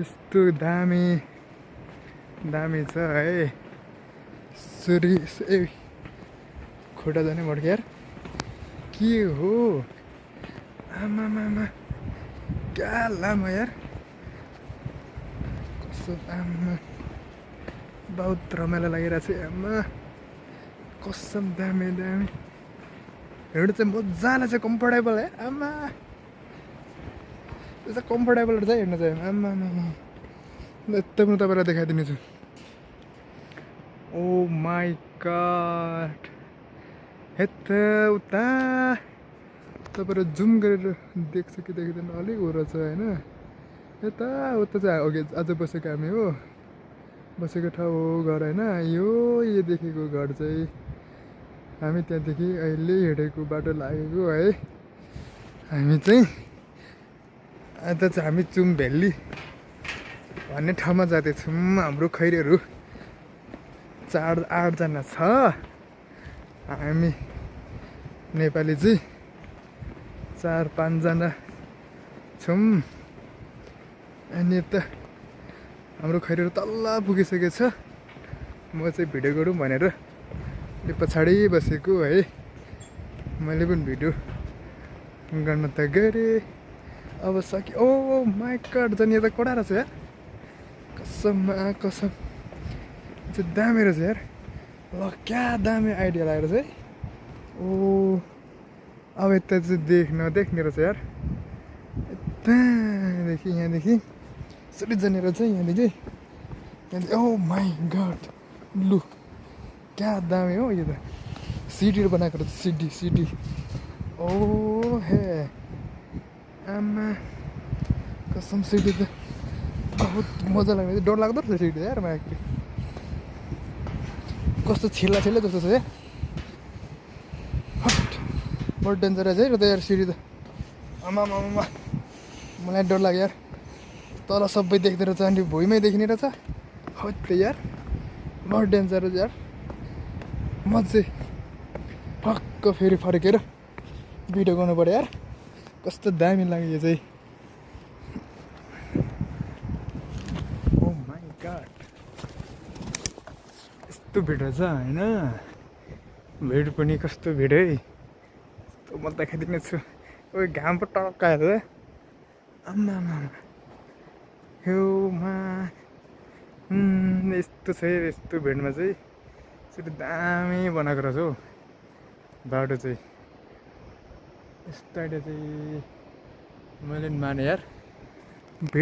यस्तो दामी दामी छ है। सुरी ए खुट्टा जाने भड्के यार के हो आमामामा क्या लामो यार कस्तो आमा बहुत रमाइलो लागिरहेको छ आमा कसम दामी दामी हिँड्नु चाहिँ मजाले चाहिँ कम्फर्टेबल है आमा त्यो चाहिँ कम्फर्टेबल छ हिँड्नु चाहिँ आमामा यता म तपाईँलाई देखाइदिनेछु ओ माई गॉड यता उता तपाईँहरू जुम गरेर देख्छ कि देख्दैन अलिक उरो छ होइन यता उता चाहिँ अघि आज बसेको हामी हो बसेको ठाउँ हो घर होइन यो देखेको घर चाहिँ हामी त्यहाँदेखि अहिले हिँडेको बाटो लागेको है हामी चाहिँ अन्त चाहिँ हामी चुम भेल्ली भन्ने ठाउँमा जाँदैछौँ हाम्रो खैरेहरू 4-8 जना छ हामी नेपाली चाहिँ 4-5 जना छौँ अनि यता हाम्रो खैरेहरू तल्ल पुगिसकेको छ म चाहिँ भिडियो गरौँ भनेर यो पछाडि बसेको है मैले पनि भिडियो गर्न त गरेँ अब सके ओ माई गॉड झन् यो त कडा रहेछ यार कसम कसम चाहिँ दामी रहेछ यार ल क्या दामी आइडिया लागेर चाहिँ ओ अब यता चाहिँ देख्ने रहेछ यार यहाँदेखि यसरी जाने रहेछ यहाँदेखि ओ माई गॉड लु क्या दामी हो यो त सिडी बनाएको रहेछ सिडी ओ हे आमा कसम सिडी त बहुत मजा लाग्ने डर लाग्दो रहेछ सिडी यार मलाई कस्तो छिल्ला जस्तो छ यार बहुत डेन्जरस है र त यार सिडी त आमामा मलाई डर लाग्यो यार तल सबै देख्दो रहेछ अनि भुइँमै देखिने रहेछ हत्ते यार बहुत डेन्जरस यार म चाहिँ ठक्क फेरि फर्केर भिडियो गर्नु पऱ्यो यार कस्तो दामी लाग्यो यो चाहिँ ओ माई गॉड यस्तो भिड रहेछ होइन भिड पनि कस्तो भिड है यस्तो म देखाइदिने छु ओ घाम पो टक्क आयो आम्मामा हेउमा यस्तो छ यस्तो भिडमा चाहिँ यसरी दामी बनाएको रहेछ हौ बाटो चाहिँ यस्तो आइडिया चाहिँ मैले पनि माने यार भिड